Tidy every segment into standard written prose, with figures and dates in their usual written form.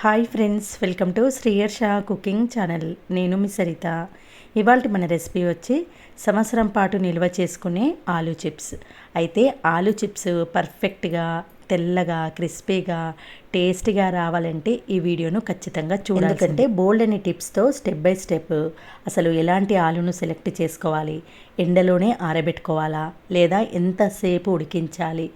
Hi friends, welcome to Sriyarsha cooking channel. నేను మీ సరిత. ఇవాళ మన రెసిపీ వచ్చి సంవత్సరం పాటు నిల్వ చేసుకునే ఆలూ చిప్స్. అయితే ఆలూ చిప్స్ పర్ఫెక్ట్గా తెల్లగా క్రిస్పీగా టేస్టీగా రావాలంటే ఈ వీడియోను ఖచ్చితంగా చూడాలి. ఎందుకంటే బోల్డ్ అనే టిప్స్తో స్టెప్ బై స్టెప్ అసలు ఎలాంటి ఆలూను సెలెక్ట్ చేసుకోవాలి, ఎండలోనే ఆరబెట్టుకోవాలా లేదా ఎంతసేపు ఉడికించాలి,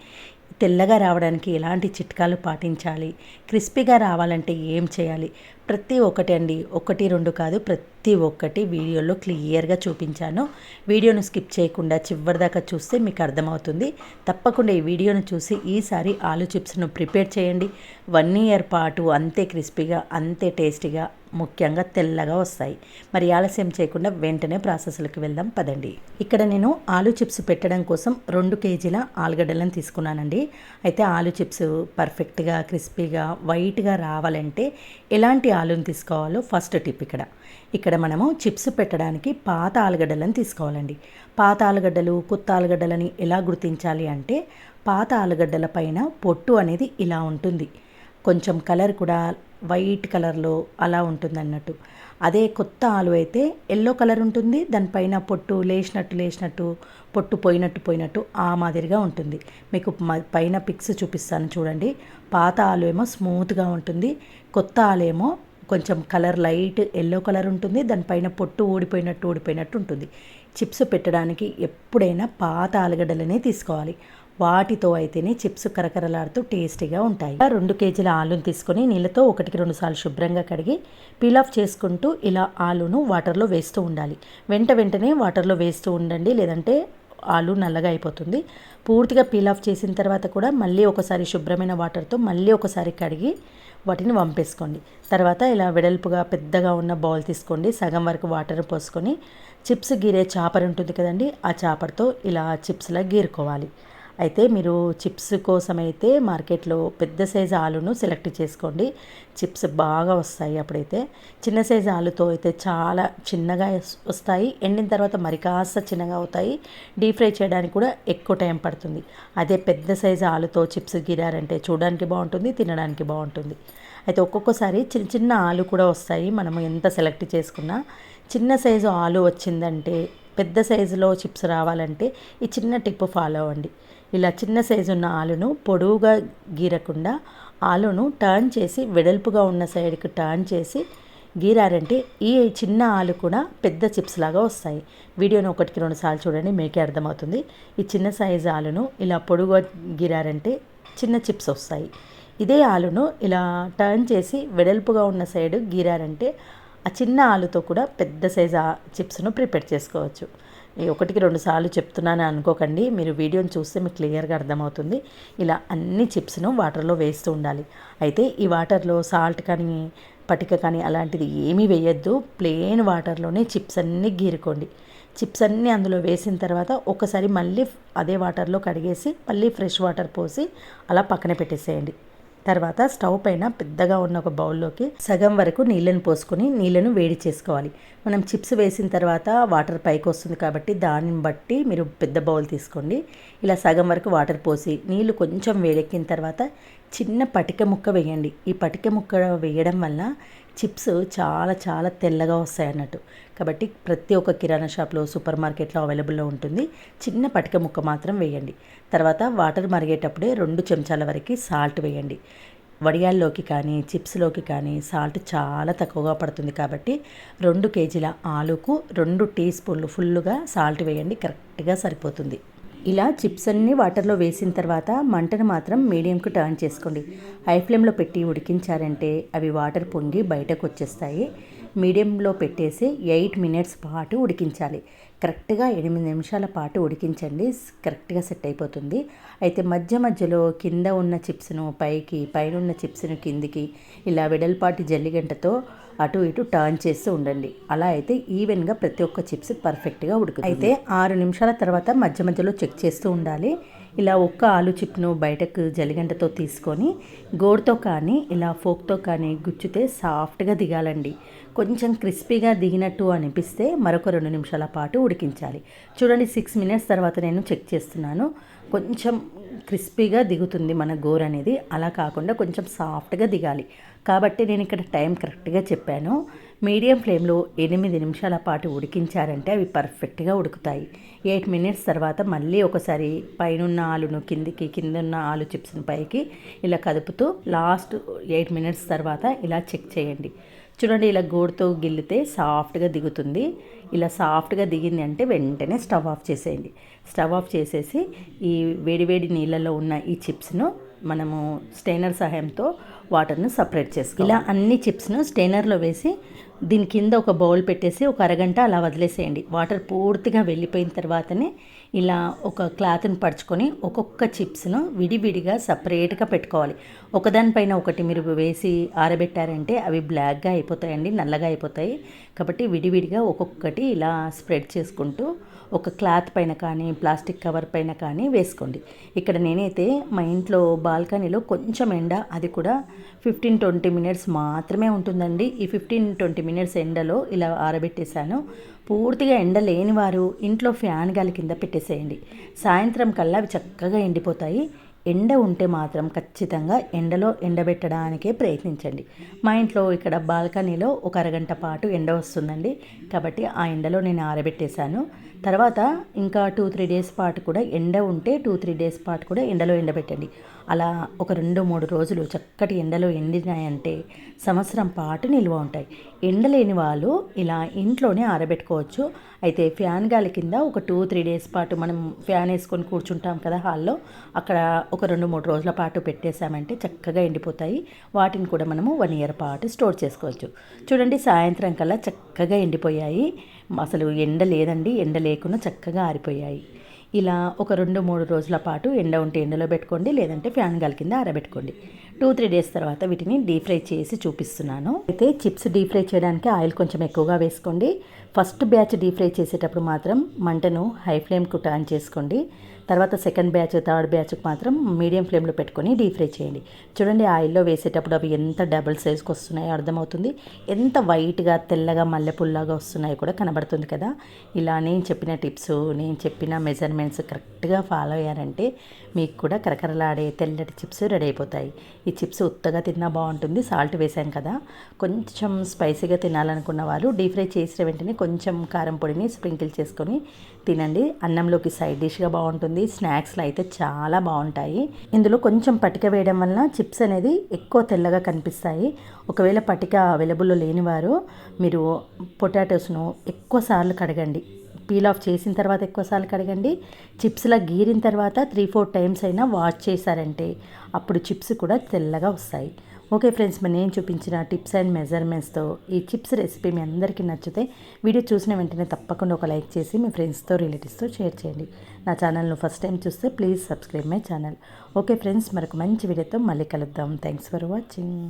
తెల్లగా రావడానికి ఎలాంటి చిట్కాలు పాటించాలి, క్రిస్పీగా రావాలంటే ఏం చేయాలి, ప్రతి ఒక్కటి అండి, ఒకటి రెండు కాదు, ప్రతి ఒక్కటి వీడియోలో క్లియర్గా చూపించాను. వీడియోను స్కిప్ చేయకుండా చివరిదాకా చూస్తే మీకు అర్థమవుతుంది. తప్పకుండా ఈ వీడియోను చూసి ఈసారి ఆలూ చిప్స్ను ప్రిపేర్ చేయండి. 1 ఇయర్ పాటు అంతే క్రిస్పీగా అంతే టేస్టీగా ముఖ్యంగా తెల్లగా వస్తాయి. మరి ఆలస్యం చేయకుండా వెంటనే ప్రాసెస్లకు వెళ్దాం పదండి. ఇక్కడ నేను ఆలూ చిప్స్ పెట్టడం కోసం 2 కేజీల ఆలుగడ్డలను తీసుకున్నానండి. అయితే ఆలూ చిప్స్ పర్ఫెక్ట్గా క్రిస్పీగా వైట్గా రావాలంటే ఎలాంటి ఆలూని తీసుకోవాలో ఫస్ట్ టిప్. ఇక్కడ మనము చిప్స్ పెట్టడానికి పాత ఆలుగడ్డలను తీసుకోవాలండి. పాత ఆలుగడ్డలు కొత్త ఆలుగడ్డలని ఎలా గుర్తించాలి అంటే, పాత ఆలుగడ్డల పైన పొట్టు అనేది ఇలా ఉంటుంది, కొంచెం కలర్ కూడా వైట్ కలర్లో అలా ఉంటుంది అన్నట్టు. అదే కొత్త ఆలు అయితే ఎల్లో కలర్ ఉంటుంది, దానిపైన పొట్టు లేచినట్టు పొట్టు పోయినట్టు ఆ మాదిరిగా ఉంటుంది. మీకు పైన పిక్స్ చూపిస్తాను చూడండి. పాత ఆలు ఏమో స్మూత్గా ఉంటుంది, కొత్త ఆలు ఏమో కొంచెం కలర్ లైట్ ఎల్లో కలర్ ఉంటుంది, దానిపైన పొట్టు ఊడిపోయినట్టు ఉంటుంది. చిప్స్ పెట్టడానికి ఎప్పుడైనా పాత ఆలుగడ్డలనే తీసుకోవాలి. వాటితో అయితేనే చిప్స్ కరకరలాడుతూ టేస్టీగా ఉంటాయి. 2 కేజీల ఆలూను తీసుకొని నీళ్ళతో 1కి 2 సార్లు శుభ్రంగా కడిగి పీల్ ఆఫ్ చేసుకుంటూ ఇలా ఆలూను వాటర్లో వేస్తూ ఉండాలి. వెంటనే వాటర్లో వేస్తూ ఉండండి, లేదంటే ఆలు నల్లగా అయిపోతుంది. పూర్తిగా పీల్ ఆఫ్ చేసిన తర్వాత కూడా మళ్ళీ ఒకసారి శుభ్రమైన వాటర్తో మళ్ళీ ఒకసారి కడిగి వాటిని వంపేసుకోండి. తర్వాత ఇలా వెడల్పుగా పెద్దగా ఉన్న బౌల్ తీసుకోండి, సగం వరకు వాటర్ పోసుకొని చిప్స్ గీరే చాపర్ ఉంటుంది కదండి, ఆ చాపర్తో ఇలా చిప్స్లా గీరుకోవాలి. అయితే మీరు చిప్స్ కోసం అయితే మార్కెట్లో పెద్ద సైజు ఆలును సెలెక్ట్ చేసుకోండి, చిప్స్ బాగా వస్తాయి. అప్పుడైతే చిన్న సైజు ఆలుతో అయితే చాలా చిన్నగా వస్తాయి, ఎండిన తర్వాత మరి కాస్త చిన్నగా అవుతాయి, డీప్ ఫ్రై చేయడానికి కూడా ఎక్కువ టైం పడుతుంది. అదే పెద్ద సైజు ఆలుతో చిప్స్ గిరారంటే చూడడానికి బాగుంటుంది, తినడానికి బాగుంటుంది. అయితే ఒక్కొక్కసారి చిన్న చిన్న ఆలు కూడా వస్తాయి. మనము ఎంత సెలెక్ట్ చేసుకున్నా చిన్న సైజు ఆలు వచ్చిందంటే, పెద్ద సైజులో చిప్స్ రావాలంటే ఈ చిన్న టిప్ ఫాలో అవ్వండి. ఇలా చిన్న సైజు ఉన్న ఆలును పొడవుగా గీరకుండా ఆలును టర్న్ చేసి వెడల్పుగా ఉన్న సైడ్కి టర్న్ చేసి గీరారంటే ఈ చిన్న ఆలు కూడా పెద్ద చిప్స్ లాగా వస్తాయి. వీడియోని 1కి 2 సార్లు చూడండి, మీకే అర్థమవుతుంది. ఈ చిన్న సైజు ఆలును ఇలా పొడవుగా గీరారంటే చిన్న చిప్స్ వస్తాయి. ఇదే ఆలును ఇలా టర్న్ చేసి వెడల్పుగా ఉన్న సైడ్ గీరారంటే ఆ చిన్న ఆలుతో కూడా పెద్ద సైజు చిప్స్ను ప్రిపేర్ చేసుకోవచ్చు. 1కి 2 సార్లు చెప్తున్నాను అనుకోకండి, మీరు వీడియోని చూస్తే మీకు క్లియర్గా అర్థమవుతుంది. ఇలా అన్ని చిప్స్ను వాటర్లో వేస్తూ ఉండాలి. అయితే ఈ వాటర్లో సాల్ట్ కానీ పటిక కానీ అలాంటిది ఏమీ వేయద్దు, ప్లెయిన్ వాటర్లోనే చిప్స్ అన్నీ గీరుకోండి. చిప్స్ అన్నీ అందులో వేసిన తర్వాత ఒకసారి మళ్ళీ అదే వాటర్లో కడిగేసి మళ్ళీ ఫ్రెష్ వాటర్ పోసి అలా పక్కన పెట్టేసేయండి. తర్వాత స్టవ్ పైన పెద్దగా ఉన్న ఒక బౌల్లోకి సగం వరకు నీళ్ళను పోసుకొని నీళ్ళను వేడి చేసుకోవాలి. మనం చిప్స్ వేసిన తర్వాత వాటర్ పైకి వస్తుంది కాబట్టి దానిని బట్టి మీరు పెద్ద బౌల్ తీసుకోండి. ఇలా సగం వరకు వాటర్ పోసి నీళ్ళు కొంచెం వేడెక్కిన తర్వాత చిన్న పటిక ముక్క వేయండి. ఈ పటిక ముక్క వేయడం వల్ల చిప్స్ చాలా చాలా తెల్లగా వస్తాయి అన్నట్టు. కాబట్టి ప్రతి ఒక్క కిరాణా షాప్లో సూపర్ మార్కెట్లో అవైలబుల్లో ఉంటుంది. చిన్న పటిక ముక్క మాత్రం వేయండి. తర్వాత వాటర్ మరిగేటప్పుడే 2 చెంచాల వరకు సాల్ట్ వేయండి. వడియాల్లోకి కానీ చిప్స్లోకి కానీ సాల్ట్ చాలా తక్కువగా పడుతుంది కాబట్టి 2 కేజీల ఆలుకు 2 టీ స్పూన్లు ఫుల్లుగా సాల్ట్ వేయండి, కరెక్ట్గా సరిపోతుంది. ఇలా చిప్స్ అన్నీ వాటర్లో వేసిన తర్వాత మంటను మాత్రం మీడియంకు టర్న్ చేసుకోండి. హై ఫ్లేమ్లో పెట్టి ఉడికించారంటే అవి వాటర్ పొంగి బయటకు వచ్చేస్తాయి. మీడియంలో పెట్టేసి 8 మినిట్స్ పాటు ఉడికించాలి. కరెక్ట్గా 8 నిమిషాల పాటు ఉడికించండి, కరెక్ట్గా సెట్ అయిపోతుంది. అయితే మధ్యలో కింద ఉన్న చిప్స్ను పైకి, పైన ఉన్న చిప్స్ను కిందికి ఇలా వెడల్పాటి జల్లిగంటతో అటు ఇటు టర్న్ చేస్తూ ఉండండి. అలా అయితే ఈవెన్గా ప్రతి ఒక్క చిప్స్ పర్ఫెక్ట్గా ఉడుకుతుంది. అయితే 6 నిమిషాల తర్వాత మధ్యలో చెక్ చేస్తూ ఉండాలి. ఇలా ఒక్క ఆలు చిప్ను బయటకు జల్లిగంటతో తీసుకొని గోడుతో కానీ ఇలా ఫోక్తో కానీ గుచ్చితే సాఫ్ట్గా దిగాలండి. కొంచెం క్రిస్పీగా దిగినట్టు అనిపిస్తే మరొక 2 నిమిషాల పాటు ఉడికించాలి. చూడండి, 6 మినిట్స్ తర్వాత నేను చెక్ చేస్తున్నాను. కొంచెం క్రిస్పీగా దిగుతుంది మన గోర్ అనేది. అలా కాకుండా కొంచెం సాఫ్ట్గా దిగాలి. కాబట్టి నేను ఇక్కడ టైం కరెక్ట్గా చెప్పాను. మీడియం ఫ్లేమ్లో 8 నిమిషాల పాటు ఉడికించారంటే అవి పర్ఫెక్ట్గా ఉడుకుతాయి. 8 మినిట్స్ తర్వాత మళ్ళీ ఒకసారి పైనున్న ఆలును కిందికి, కిందున్న ఆలు చిప్స్ని పైకి ఇలా కదుపుతూ లాస్ట్ 8 మినిట్స్ తర్వాత ఇలా చెక్ చేయండి. చూడండి, ఇలా గోడుతో గిల్లితే సాఫ్ట్గా దిగుతుంది. ఇలా సాఫ్ట్గా దిగింది అంటే వెంటనే స్టవ్ ఆఫ్ చేసేయండి. స్టవ్ ఆఫ్ చేసేసి ఈ వేడివేడి నీళ్ళలో ఉన్న ఈ చిప్స్ను మనము స్టెయినర్ సహాయంతో వాటర్ను సపరేట్ చేసుకోవాలి. ఇలా అన్ని చిప్స్ను స్టెయినర్లో వేసి దీని కింద ఒక బౌల్ పెట్టేసి ఒక అరగంట అలా వదిలేసేయండి. వాటర్ పూర్తిగా వెళ్ళిపోయిన తర్వాతనే ఇలా ఒక క్లాత్ని పరుచుకొని ఒక్కొక్క చిప్స్ను విడివిడిగా సపరేట్గా పెట్టుకోవాలి. ఒకదానిపైన ఒకటి మీరు వేసి ఆరబెట్టారంటే అవి బ్లాక్గా అయిపోతాయండి, నల్లగా అయిపోతాయి. కాబట్టి విడివిడిగా ఒక్కొక్కటి ఇలా స్ప్రెడ్ చేసుకుంటూ ఒక క్లాత్ పైన కానీ ప్లాస్టిక్ కవర్ పైన కానీ వేసుకోండి. ఇక్కడ నేనైతే మా ఇంట్లో బాల్కనీలో కొంచెం ఎండ, అది కూడా 15-20 మినిట్స్ మాత్రమే ఉంటుందండి. ఈ 15-20 మినిట్స్ ఎండలో ఇలా ఆరబెట్టేశాను. పూర్తిగా ఎండ లేని వారు ఇంట్లో ఫ్యాన్ గాలి కింద పెట్టేసేయండి. సాయంత్రం కల్లా అవి చక్కగా ఎండిపోతాయి. ఎండ ఉంటే మాత్రం ఖచ్చితంగా ఎండలో ఎండబెట్టడానికే ప్రయత్నించండి. మా ఇంట్లో ఇక్కడ బాల్కనీలో ఒక అరగంట పాటు ఎండ వస్తుందండి. కాబట్టి ఆ ఎండలో నేను ఆరబెట్టేశాను. తర్వాత ఇంకా 2-3 డేస్ పాటు కూడా ఎండ ఉంటే 2-3 డేస్ పాటు కూడా ఎండలో ఎండబెట్టండి. అలా ఒక 2-3 రోజులు చక్కటి ఎండలో ఎండినాయంటే సంవత్సరం పాటు నిల్వ ఉంటాయి. ఎండలేని వాళ్ళు ఇలా ఇంట్లోనే ఆరబెట్టుకోవచ్చు. అయితే ఫ్యాన్ గాలి కింద ఒక 2-3 డేస్ పాటు మనం ఫ్యాన్ వేసుకొని కూర్చుంటాం కదా హాల్లో, అక్కడ ఒక 2-3 రోజుల పాటు పెట్టేశామంటే చక్కగా ఎండిపోతాయి. వాటిని కూడా మనము 1 ఇయర్ పాటు స్టోర్ చేసుకోవచ్చు. చూడండి, సాయంత్రం కల్లా చక్కగా ఎండిపోయాయి. అసలు ఎండ లేదండి, ఎండ లేకుండా చక్కగా ఆరిపోయాయి. ఇలా ఒక 2-3 రోజుల పాటు ఎండ ఉంటే ఎండలో పెట్టుకోండి, లేదంటే ఫ్యాన్ గాలి కింద ఆరబెట్టుకోండి. 2-3 డేస్ తర్వాత వీటిని డీప్ ఫ్రై చేసి చూపిస్తున్నాను. అయితే చిప్స్ డీప్ ఫ్రై చేయడానికి ఆయిల్ కొంచెం ఎక్కువగా వేసుకోండి. ఫస్ట్ బ్యాచ్ డీప్ ఫ్రై చేసేటప్పుడు మాత్రం మంటను హై ఫ్లేమ్కు టర్న్ చేసుకోండి. తర్వాత సెకండ్ బ్యాచ్, థర్డ్ బ్యాచ్కి మాత్రం మీడియం ఫ్లేమ్లో పెట్టుకొని డీప్ ఫ్రై చేయండి. చూడండి, ఆయిల్లో వేసేటప్పుడు అవి ఎంత డబుల్ సైజ్కి వస్తున్నాయో అర్థమవుతుంది. ఎంత వైట్గా తెల్లగా మల్లెపుల్లాగా వస్తున్నాయో కూడా కనబడుతుంది కదా. ఇలా నేను చెప్పిన టిప్స్, నేను చెప్పిన మెజర్మెంట్స్ కరెక్ట్గా ఫాలో అయ్యారంటే మీకు కూడా కరకరలాడే తెల్లటి చిప్స్ రెడీ అయిపోతాయి. ఈ చిప్స్ ఉత్తగా తిన్నా బాగుంటుంది, సాల్ట్ వేసాం కదా. కొంచెం స్పైసీగా తినాలనుకున్న వాళ్ళు డీప్ ఫ్రై చేసిన వెంటనే కొంచెం కారం పొడిని స్ప్రింకిల్ చేసుకొని తినండి. అన్నంలోకి సైడ్ డిష్గా బాగుంటుంది. స్నాక్స్లో అయితే చాలా బాగుంటాయి. ఇందులో కొంచెం పటిక వేయడం వలన చిప్స్ అనేది ఎక్కువ తెల్లగా కనిపిస్తాయి. ఒకవేళ పటిక అవైలబుల్లో లేనివారు మీరు పొటాటోస్ను ఎక్కువ సార్లు కడగండి. పీల్ ఆఫ్ చేసిన తర్వాత ఎక్కువసార్లు కడగండి. చిప్స్లా గీరిన తర్వాత 3-4 టైమ్స్ అయినా వాష్ చేశారంటే అప్పుడు చిప్స్ కూడా తెల్లగా వస్తాయి. ఓకే ఫ్రెండ్స్, మరి నేను చూపించిన టిప్స్ అండ్ మెజర్మెంట్స్తో ఈ చిప్స్ రెసిపీ మీ అందరికీ నచ్చితే వీడియో చూసిన వెంటనే తప్పకుండా ఒక లైక్ చేసి మీ ఫ్రెండ్స్తో, రిలేటివ్స్తో షేర్ చేయండి. నా ఛానల్ను ఫస్ట్ టైం చూస్తే please subscribe my channel. Okay friends, మరొక మంచి వీడియోతో మళ్ళీ కలుద్దాం. Thanks for watching.